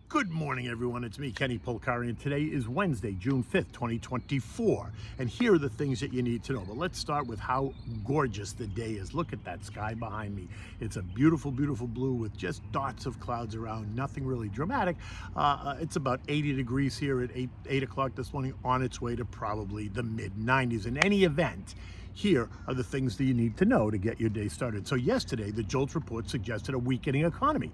Good morning, everyone. It's me, Kenny Polcari, and today is Wednesday, June 5th, 2024. And here are the things that you need to know. But let's start with how gorgeous the day is. Look at that sky behind me. It's a beautiful, beautiful blue with just dots of clouds around, nothing really dramatic. It's about 80 degrees here at 8 o'clock this morning, on its way to probably the mid-90s. In any event, here are the things that you need to know to get your day started. So yesterday, the JOLTS report suggested a weakening economy.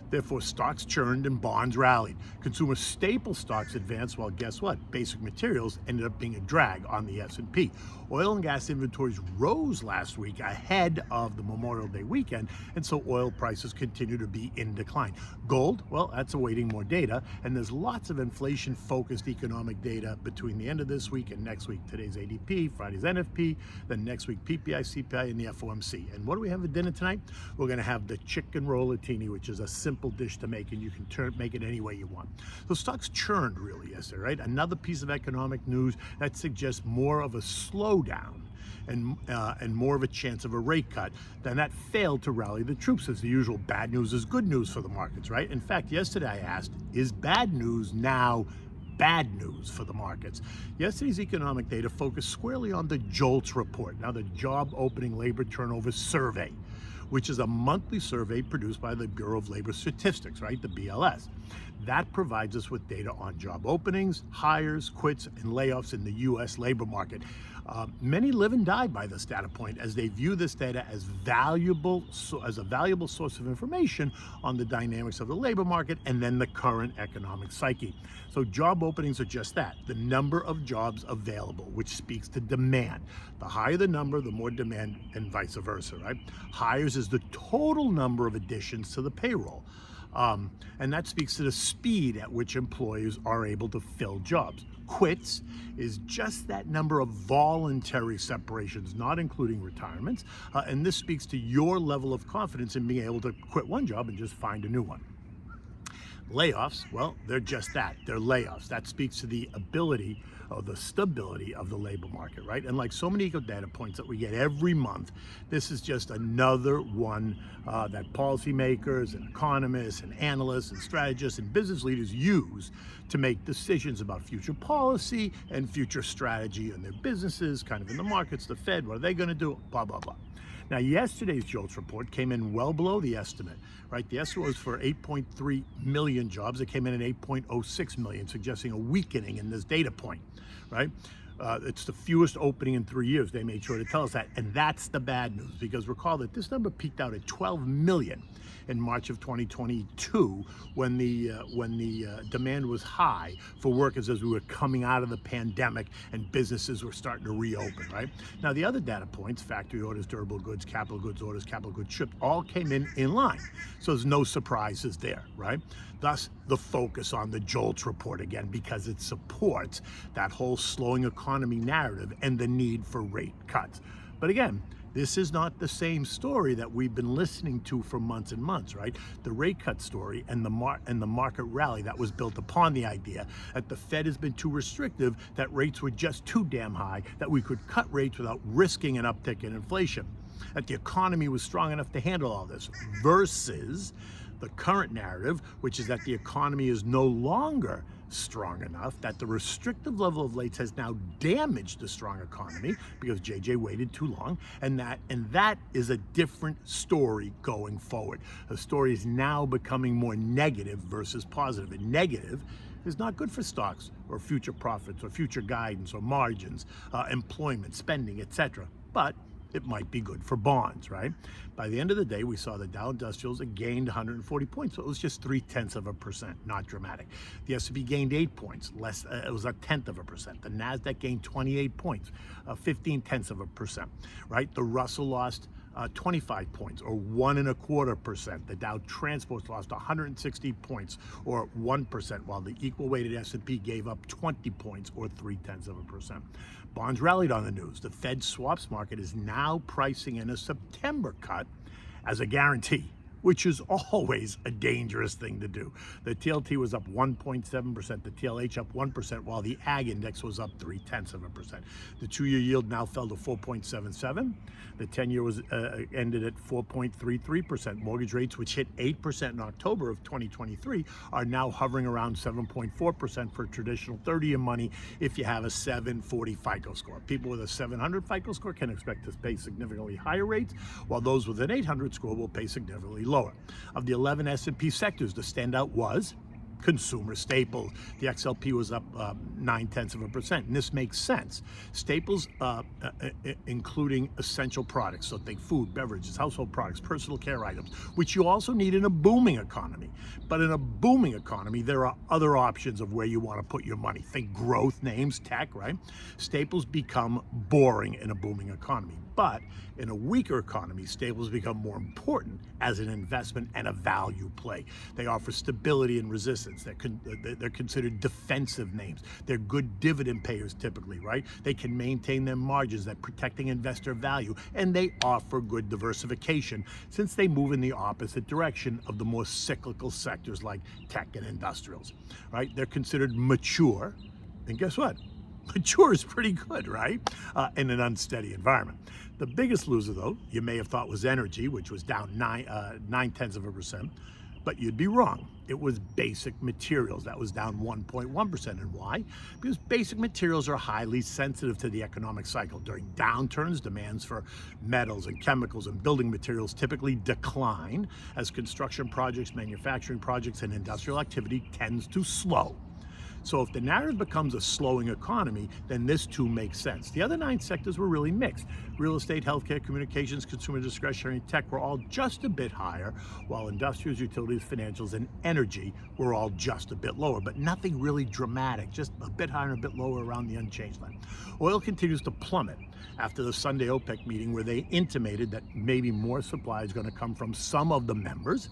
Therefore, stocks churned and bonds rallied. Consumer staple stocks advanced, while guess what? Basic materials ended up being a drag on the S&P. Oil and gas inventories rose last week ahead of the Memorial Day weekend, and so oil prices continue to be in decline. Gold, well, that's awaiting more data, and there's lots of inflation-focused economic data between the end of this week and next week. Today's ADP, Friday's NFP, then next week PPI, CPI, and the FOMC. And what do we have for dinner tonight? We're going to have the chicken rollatini, which is a simple dish to make, and you can make it any way you want. So stocks churned really yesterday, right? Another piece of economic news that suggests more of a slowdown and more of a chance of a rate cut. Then that failed to rally the troops. As the usual, bad news is good news for the markets, right? In fact, yesterday I asked, is bad news now bad news for the markets? Yesterday's economic data focused squarely on the JOLTS report, now the Job Opening Labor Turnover Survey, which is a monthly survey produced by the Bureau of Labor Statistics, right, the BLS. That provides us with data on job openings, hires, quits, and layoffs in the U.S. labor market. Many live and die by this data point, as they view this data as as a valuable source of information on the dynamics of the labor market and then the current economic psyche. So job openings are just that, the number of jobs available, which speaks to demand. The higher the number, the more demand, and vice versa, right? Hires is the total number of additions to the payroll. And that speaks to the speed at which employers are able to fill jobs. Quits is just that number of voluntary separations, not including retirements. And this speaks to your level of confidence in being able to quit one job and just find a new one. Layoffs, well, they're just that. They're layoffs. That speaks to the ability or the stability of the labor market, right? And like so many eco data points that we get every month, this is just another one that policymakers and economists and analysts and strategists and business leaders use to make decisions about future policy and future strategy in their businesses, kind of in the markets, the Fed, what are they going to do, blah, blah, blah. Now, yesterday's JOLTS report came in well below the estimate, right? The estimate was for 8.3 million jobs. It came in at 8.06 million, suggesting a weakening in this data point, right? It's the fewest opening in 3 years. They made sure to tell us that. And that's the bad news, because recall that this number peaked out at 12 million in March of 2022 when the demand was high for workers as we were coming out of the pandemic and businesses were starting to reopen, right? Now, the other data points, factory orders, durable goods, capital goods orders, capital goods shipped, all came in line. So there's no surprises there, right? Thus, the focus on the JOLTS report again, because it supports that whole slowing economy narrative and the need for rate cuts. But again, this is not the same story that we've been listening to for months and months, right? The rate cut story and the market rally that was built upon the idea that the Fed has been too restrictive, that rates were just too damn high, that we could cut rates without risking an uptick in inflation, that the economy was strong enough to handle all this, versus the current narrative, which is that the economy is no longer strong enough, that the restrictive level of rates has now damaged the strong economy because JJ waited too long, and that is a different story going forward. The story is now becoming more negative versus positive, and negative is not good for stocks or future profits or future guidance or margins, employment, spending, etc. But it might be good for bonds, right? By the end of the day, we saw the Dow Industrials gained 140 points, so it was just 0.3%, not dramatic. The S&P gained 8 points, less. It was 0.1%. The Nasdaq gained 28 points, 0.15%, right? The Russell lost 25 points, or 1.25%. The Dow Transports lost 160 points, or 1%, while the equal-weighted S&P gave up 20 points, or 0.3%. Bonds rallied on the news. The Fed swaps market is now pricing in a September cut as a guarantee, which is always a dangerous thing to do. The TLT was up 1.7%, the TLH up 1%, while the Ag Index was up 0.3%. The 2-year yield now fell to 4.77. The 10-year was ended at 4.33%. Mortgage rates, which hit 8% in October of 2023, are now hovering around 7.4% for traditional 30-year money if you have a 740 FICO score. People with a 700 FICO score can expect to pay significantly higher rates, while those with an 800 score will pay significantly lower. Of the 11 S&P sectors, the standout was consumer staples. The XLP was up 0.9%, and this makes sense. Staples, including essential products, so think food, beverages, household products, personal care items, which you also need in a booming economy. But in a booming economy, there are other options of where you want to put your money. Think growth names, tech, right? Staples become boring in a booming economy. But in a weaker economy, staples become more important as an investment and a value play. They offer stability and resistance. They're considered defensive names. They're good dividend payers typically, right? They can maintain their margins, they're protecting investor value, and they offer good diversification since they move in the opposite direction of the more cyclical sectors like tech and industrials, right? They're considered mature, and guess what? Mature is pretty good, right? In an unsteady environment. The biggest loser, though, you may have thought was energy, which was down 0.9%, but you'd be wrong. It was basic materials. That was down 1.1%. And why? Because basic materials are highly sensitive to the economic cycle. During downturns, demands for metals and chemicals and building materials typically decline as construction projects, manufacturing projects, and industrial activity tends to slow. So if the narrative becomes a slowing economy, then this too makes sense. The other 9 sectors were really mixed. Real estate, healthcare, communications, consumer discretionary, and tech were all just a bit higher, while industrials, utilities, financials, and energy were all just a bit lower, but nothing really dramatic, just a bit higher and a bit lower around the unchanged line. Oil continues to plummet after the Sunday OPEC meeting where they intimated that maybe more supply is going to come from some of the members,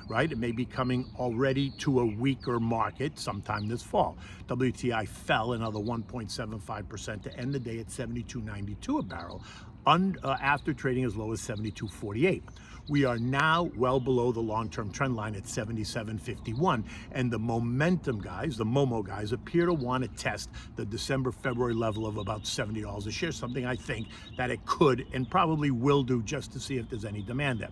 right? It may be coming already to a weaker market sometime this fall. WTI fell another 1.75% to end the day at $72.92 a barrel, after trading as low as $72.48. We are now well below the long-term trend line at $77.51, and the momentum guys, the Momo guys, appear to want to test the December-February level of about $70 a share, something I think that it could and probably will do just to see if there's any demand there.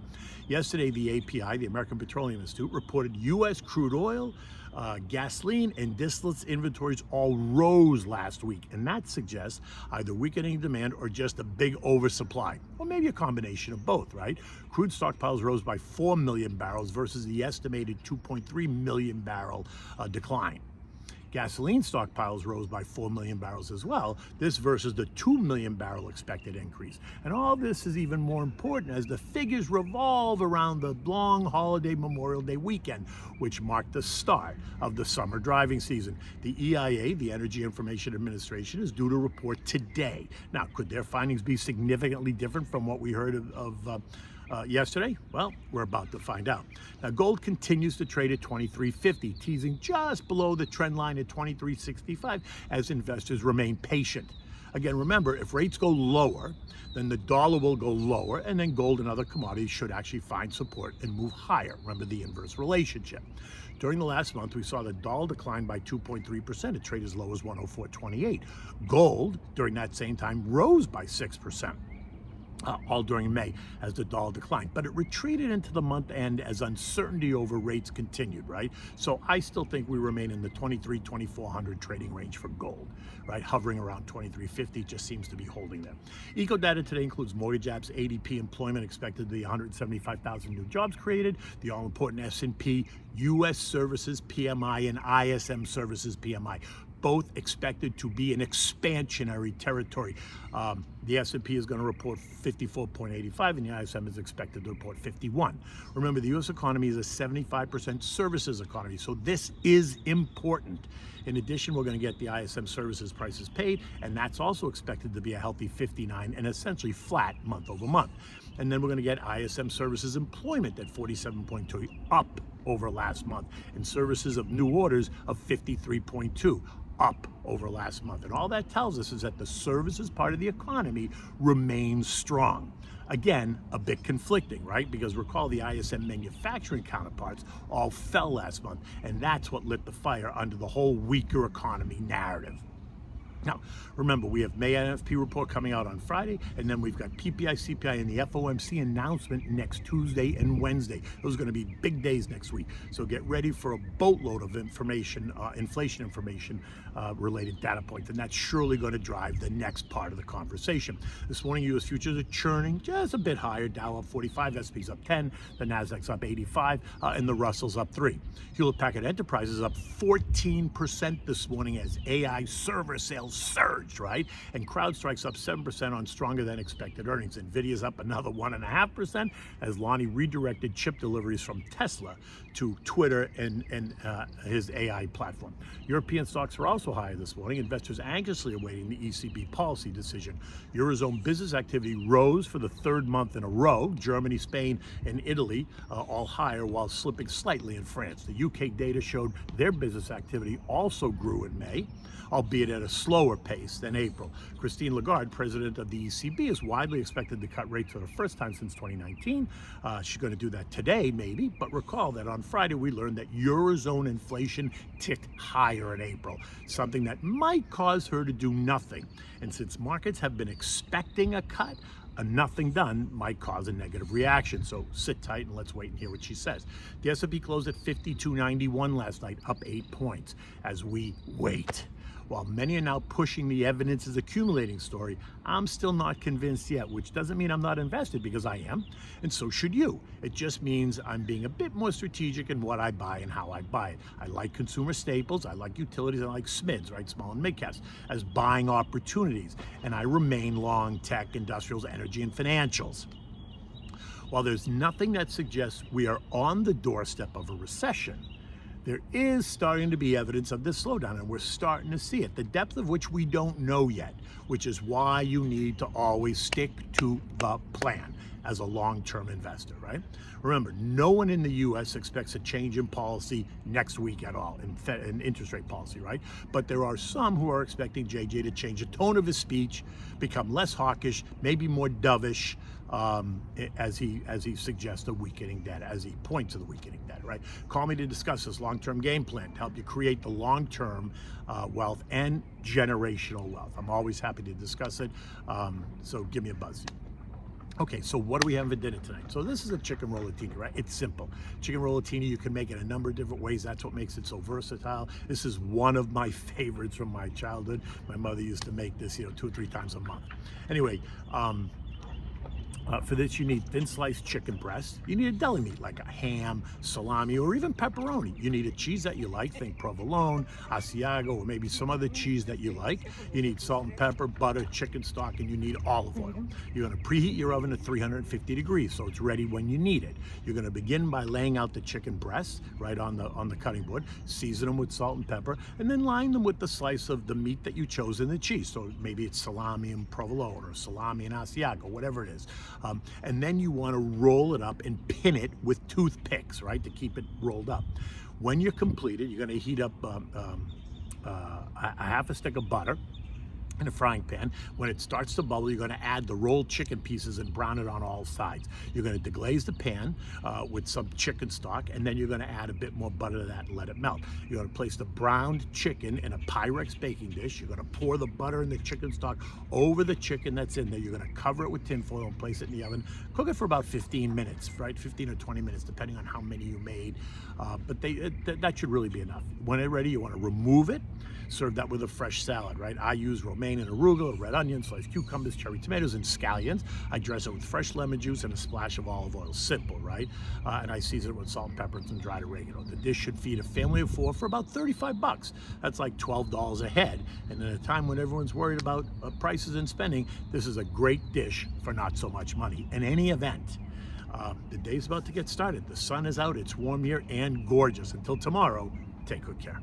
Yesterday, the API, the American Petroleum Institute, reported U.S. crude oil, gasoline, and distillates inventories all rose last week, and that suggests either weakening demand or just a big oversupply, or maybe a combination of both, right? Crude stockpiles rose by 4 million barrels versus the estimated 2.3 million barrel decline. Gasoline stockpiles rose by 4 million barrels as well, this versus the 2 million barrel expected increase. And all this is even more important as the figures revolve around the long holiday Memorial Day weekend, which marked the start of the summer driving season. The EIA, the Energy Information Administration, is due to report today. Now, could their findings be significantly different from what we heard of yesterday? Well, we're about to find out. Now, gold continues to trade at $23.50, teasing just below the trend line at $23.65 as investors remain patient. Again, remember, if rates go lower, then the dollar will go lower, and then gold and other commodities should actually find support and move higher. Remember the inverse relationship. During the last month, we saw the dollar decline by 2.3%. It traded as low as 104.28. Gold, during that same time, rose by 6%. All during May as the dollar declined. But it retreated into the month end as uncertainty over rates continued, right? So I still think we remain in the 2400 trading range for gold, right? Hovering around 2350 just seems to be holding there. Eco data today includes mortgage apps, ADP, employment expected to be 175,000 new jobs created, the all-important S&P, U.S. Services PMI, and ISM Services PMI. Both expected to be in expansionary territory. The S&P is going to report 54.85 and the ISM is expected to report 51. Remember, the U.S. economy is a 75% services economy, so this is important. In addition, we're going to get the ISM services prices paid, and that's also expected to be a healthy 59 and essentially flat month over month. And then we're going to get ISM services employment at 47.2, up over last month, and services of new orders of 53.2, up over last month. And all that tells us is that the services part of the economy remains strong. Again, a bit conflicting, right? Because recall the ISM manufacturing counterparts all fell last month, and that's what lit the fire under the whole weaker economy narrative. Now, remember, we have May NFP report coming out on Friday, and then we've got PPI, CPI, and the FOMC announcement next Tuesday and Wednesday. Those are going to be big days next week. So get ready for a boatload of information, inflation information related data points, and that's surely going to drive the next part of the conversation. This morning, U.S. futures are churning just a bit higher. Dow up 45, SP's up 10, the Nasdaq's up 85, and the Russell's up 3. Hewlett-Packard Enterprise is up 14% this morning as AI server sales surged, right? And CrowdStrike's up 7% on stronger than expected earnings. Nvidia's up another 1.5% as Lonnie redirected chip deliveries from Tesla to Twitter and his AI platform. European stocks are also higher this morning. Investors anxiously awaiting the ECB policy decision. Eurozone business activity rose for the third month in a row. Germany, Spain, and Italy all higher, while slipping slightly in France. The UK data showed their business activity also grew in May, albeit at a slower pace than April. Christine Lagarde, president of the ECB, is widely expected to cut rates for the first time since 2019. She's going to do that today, maybe, but recall that on Friday we learned that Eurozone inflation ticked higher in April, something that might cause her to do nothing. And since markets have been expecting a cut, a nothing done might cause a negative reaction. So sit tight and let's wait and hear what she says. The S&P closed at 5291 last night, up 8 points as we wait. While many are now pushing the evidence is accumulating story, I'm still not convinced yet, which doesn't mean I'm not invested, because I am, and so should you. It just means I'm being a bit more strategic in what I buy and how I buy it. I like consumer staples, I like utilities, I like SMIDs, right, small and mid caps, as buying opportunities, and I remain long tech, industrials, energy, and financials. While there's nothing that suggests we are on the doorstep of a recession, there is starting to be evidence of this slowdown, and we're starting to see it, the depth of which we don't know yet, which is why you need to always stick to the plan as a long-term investor, right? Remember, no one in the U.S. expects a change in policy next week at all, in interest rate policy, right? But there are some who are expecting JJ to change the tone of his speech, become less hawkish, maybe more dovish, as he suggests a weakening debt, as he points to the weakening debt, right? Call me to discuss this long-term game plan to help you create the long-term wealth and generational wealth. I'm always happy to discuss it, so give me a buzz. Okay, so what do we have for dinner tonight? So this is a chicken rollatini, right? It's simple. Chicken rollatini, you can make it a number of different ways. That's what makes it so versatile. This is one of my favorites from my childhood. My mother used to make this, 2 or 3 times a month. Anyway, for this, you need thin sliced chicken breast. You need a deli meat like a ham, salami, or even pepperoni. You need a cheese that you like, think provolone, Asiago, or maybe some other cheese that you like. You need salt and pepper, butter, chicken stock, and you need olive oil. You're going to preheat your oven at 350 degrees so it's ready when you need it. You're going to begin by laying out the chicken breasts right on the cutting board, season them with salt and pepper, and then line them with the slice of the meat that you chose in the cheese. So maybe it's salami and provolone, or salami and Asiago, whatever it is. And then you want to roll it up and pin it with toothpicks, right, to keep it rolled up. When you're completed, you're going to heat up a half a stick of butter in a frying pan. When it starts to bubble, you're going to add the rolled chicken pieces and brown it on all sides. You're going to deglaze the pan with some chicken stock, and then you're going to add a bit more butter to that and let it melt. You're going to place the browned chicken in a Pyrex baking dish. You're going to pour the butter and the chicken stock over the chicken that's in there. You're going to cover it with tin foil and place it in the oven. Cook it for about 15 minutes, right? 15 or 20 minutes, depending on how many you made. But that should really be enough. When it's ready, you want to remove it. Serve that with a fresh salad, right? I use romaine and arugula, red onions, sliced cucumbers, cherry tomatoes, and scallions. I dress it with fresh lemon juice and a splash of olive oil. Simple, right? And I season it with salt and pepper and some dried oregano. The dish should feed a family of 4 for about $35. That's like $12 a head. And at a time when everyone's worried about prices and spending, this is a great dish for not so much money. In any event, the day's about to get started. The sun is out, it's warm here and gorgeous. Until tomorrow, take good care.